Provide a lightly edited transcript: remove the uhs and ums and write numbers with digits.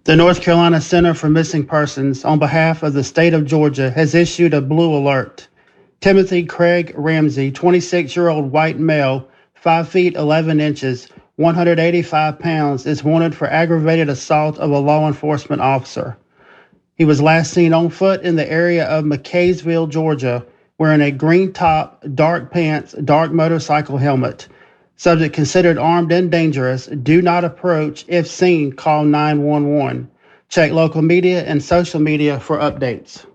The North Carolina Center for Missing Persons, on behalf of the state of Georgia, has issued a blue alert. Timothy Craig Ramsey, 26-year-old white male, 5 feet 11 inches, 185 pounds, is wanted for aggravated assault of a law enforcement officer. He was last seen on foot in the area of McKaysville, Georgia, wearing a green top, dark pants, dark motorcycle helmet. Subject considered armed and dangerous. Do not approach. If seen, call 911. Check local media and social media for updates.